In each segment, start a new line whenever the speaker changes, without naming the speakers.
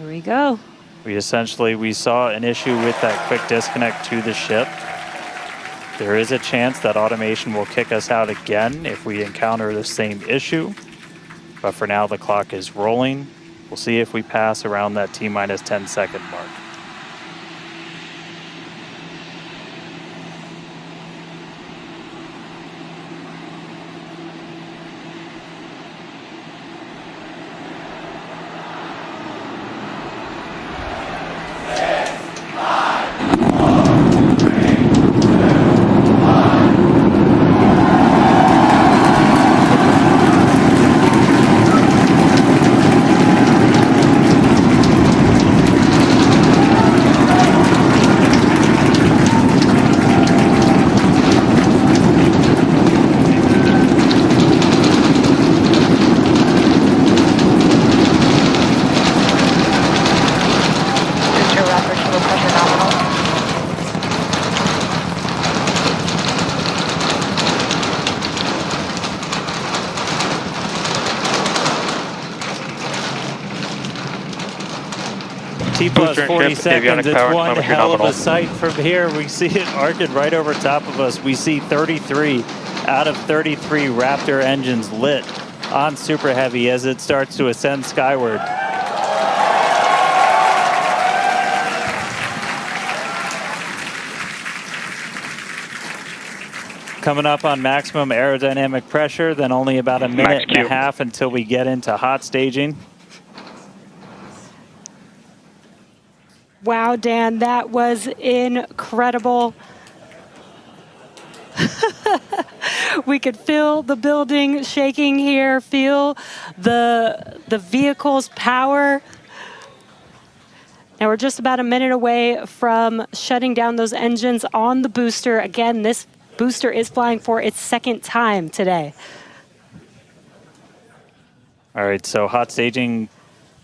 Here we go.
We saw an issue with that quick disconnect to the ship. There is a chance that automation will kick us out again if we encounter the same issue. But for now, the clock is rolling. We'll see if we pass around that T-minus 10-second mark. T plus 40 seconds, it's one hell of a sight from here. We see it arcing right over top of us. We see 33 out of 33 Raptor engines lit on Super Heavy as it starts to ascend skyward. Coming up on maximum aerodynamic pressure, then only about a minute and a half until we get into hot staging.
Wow, Dan, that was incredible. We could feel the building shaking here, feel the vehicle's power. Now we're just about a minute away from shutting down those engines on the booster. Again, this booster is flying for its second time today.
All right, so hot staging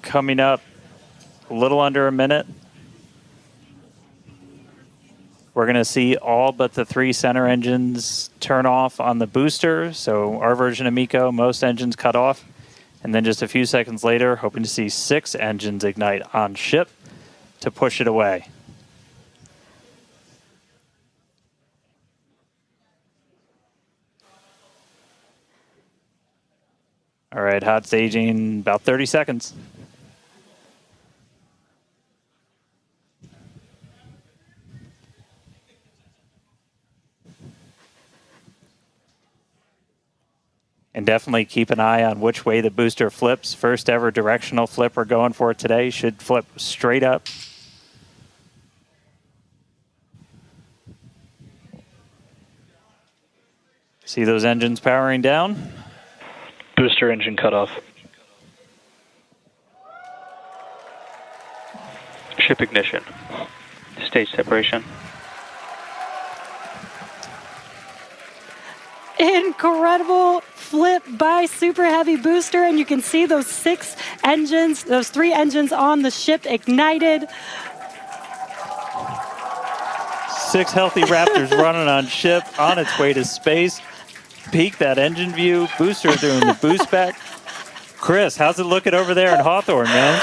coming up a little under a minute. We're going to see all but the 3 center engines turn off on the booster. So our version of MECO, most engines cut off. And then just a few seconds later, hoping to see 6 engines ignite on ship to push it away. All right, hot staging, about 30 seconds. And definitely keep an eye on which way the booster flips. First ever directional flip we're going for today. Should flip straight up. See those engines powering down?
Booster engine cutoff. Ship ignition. Stage separation.
Incredible flip by Super Heavy booster, and you can see those 6 engines, those 3 engines on the ship ignited.
6 healthy Raptors running on ship, on its way to space. Peek that engine view, booster doing the boost back. Chris, how's it looking over there in Hawthorne, man?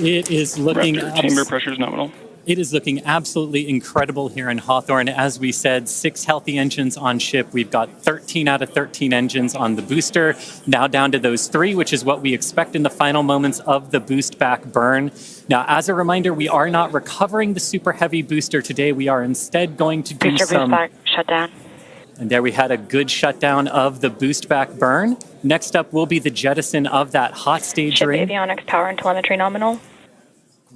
It is looking...
chamber pressure is nominal.
It is looking absolutely incredible here in Hawthorne. As we said, 6 healthy engines on ship. We've got 13 out of 13 engines on the booster. Now down to those 3, which is what we expect in the final moments of the boost back burn. Now, as a reminder, we are not recovering the Super Heavy booster today. We are instead going to do some...
Boost back, shut down.
And there we had a good shutdown of the boost back burn. Next up will be the jettison of that hot stage ring.
Ship avionics, power and telemetry nominal.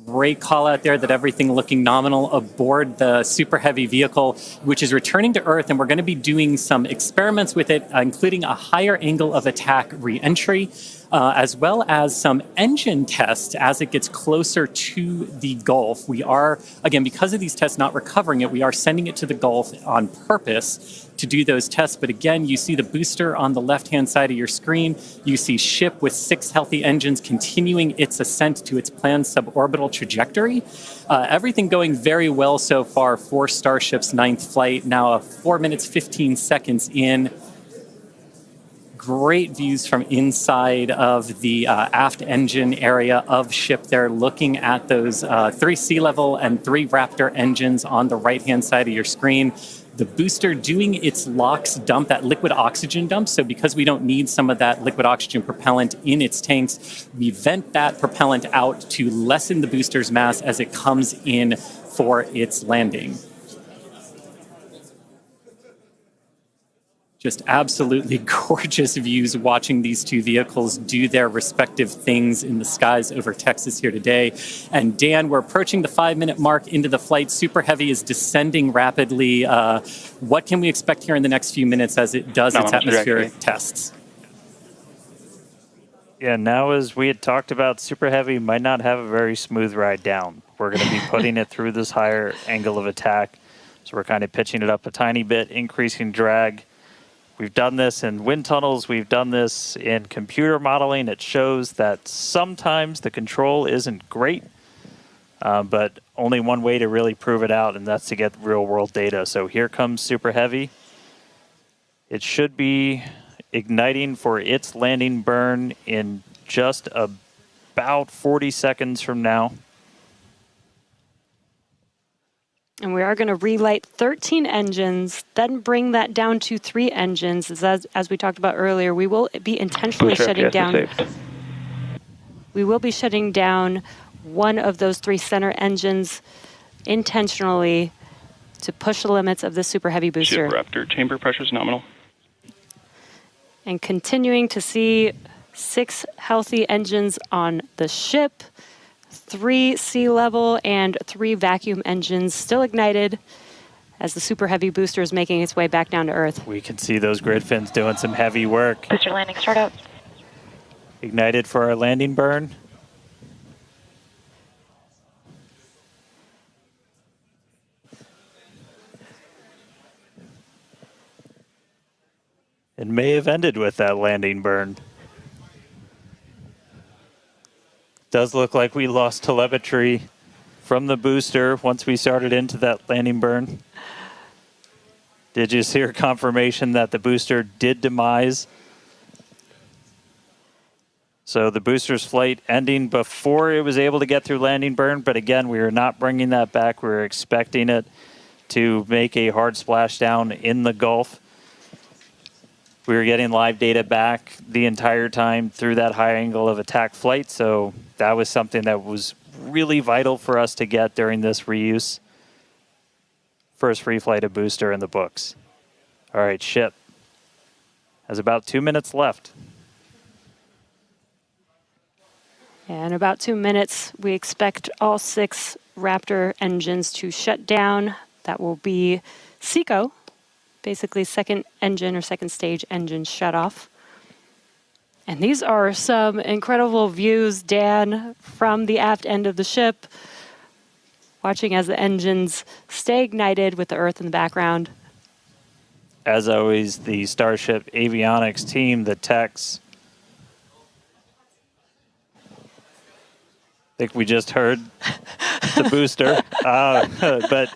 Great call out there that everything looking nominal aboard the Super Heavy vehicle, which is returning to Earth, and we're going to be doing some experiments with it, including a higher angle of attack re-entry, as well as some engine tests as it gets closer to the Gulf. We are, again, because of these tests not recovering it, we are sending it to the Gulf on purpose to do those tests. But again, you see the booster on the left-hand side of your screen. You see ship with 6 healthy engines continuing its ascent to its planned suborbital trajectory. Everything going very well so far for Starship's 9th flight. Now 4 minutes, 15 seconds in. great views from inside of the aft engine area of ship there, looking at those 3 sea level and 3 Raptor engines on the right-hand side of your screen. The booster doing its LOX dump, that liquid oxygen dump. So because we don't need some of that liquid oxygen propellant in its tanks, we vent that propellant out to lessen the booster's mass as it comes in for its landing. Just absolutely gorgeous views watching these two vehicles do their respective things in the skies over Texas here today. And Dan, we're approaching the 5-minute mark into the flight. Super Heavy is descending rapidly. What can we expect here in the next few minutes as it does its atmospheric tests?
Yeah, now as we had talked about, Super Heavy might not have a very smooth ride down. We're going to be putting it through this higher angle of attack. So we're kind of pitching it up a tiny bit, increasing drag. We've done this in wind tunnels. We've done this in computer modeling. It shows that sometimes the control isn't great, but only one way to really prove it out, and that's to get real-world data. So here comes Super Heavy. It should be igniting for its landing burn in just about 40 seconds from now.
And we are going to relight 13 engines, then bring that down to 3 engines. As we talked about earlier, we will be intentionally shutting down. We will be shutting down one of those 3 center engines intentionally to push the limits of the Super Heavy booster.
Ship Raptor, chamber pressure is nominal.
And continuing to see 6 healthy engines on the ship. 3 sea level and 3 vacuum engines still ignited as the Super Heavy booster is making its way back down to Earth.
We can see those grid fins doing some heavy work.
Booster landing startup.
Ignited for our landing burn. It may have ended with that landing burn. Does look like we lost telemetry from the booster once we started into that landing burn. Did you hear confirmation that the booster did demise? So the booster's flight ending before it was able to get through landing burn, but again, we are not bringing that back. We were expecting it to make a hard splashdown in the Gulf. We were getting live data back the entire time through that high angle of attack flight, so that was something that was really vital for us to get during this reuse. First free flight of booster in the books. All right, ship has about 2 minutes left.
Yeah, in about 2 minutes, we expect all 6 Raptor engines to shut down. That will be SECO. Basically second engine or second stage engine shut off. And these are some incredible views, Dan, from the aft end of the ship, watching as the engines stay ignited with the Earth in the background.
As always, the Starship avionics team, the techs. I think we just heard the booster. But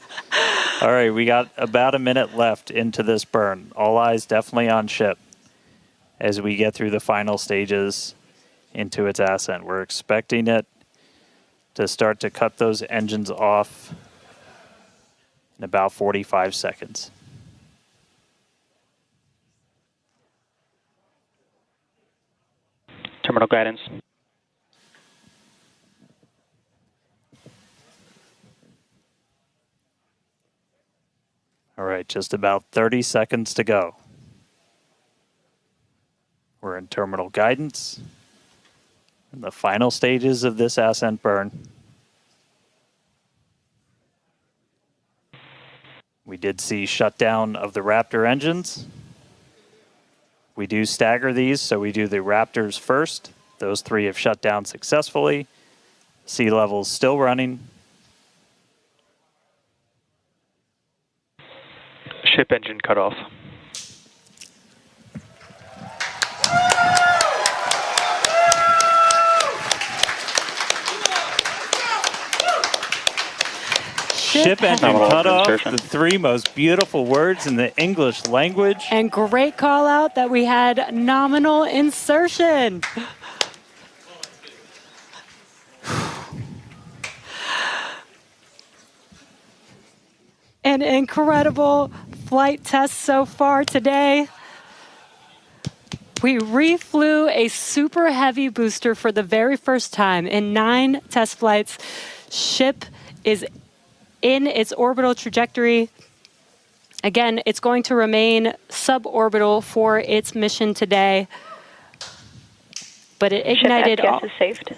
all right, we got about a minute left into this burn. All eyes definitely on ship as we get through the final stages into its ascent. We're expecting it to start to cut those engines off in about 45 seconds.
Terminal guidance.
All right, just about 30 seconds to go. We're in terminal guidance in the final stages of this ascent burn. We did see shutdown of the Raptor engines. We do stagger these, so we do the Raptors first. Those 3 have shut down successfully. Sea level's still running.
Ship engine cut off.
Ship engine
Nominal
cutoff,
insertion.
the three most beautiful words in the English language.
And great call out that we had nominal insertion. An incredible flight test so far today. We reflew a super heavy booster for the very first time in 9 test flights. Ship is in its orbital trajectory. Again, it's going to remain suborbital for its mission today. But it ignited
Ship FPS is saved.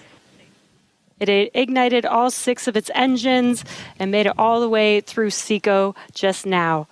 It ignited all 6 of its engines and made it all the way through SECO just now.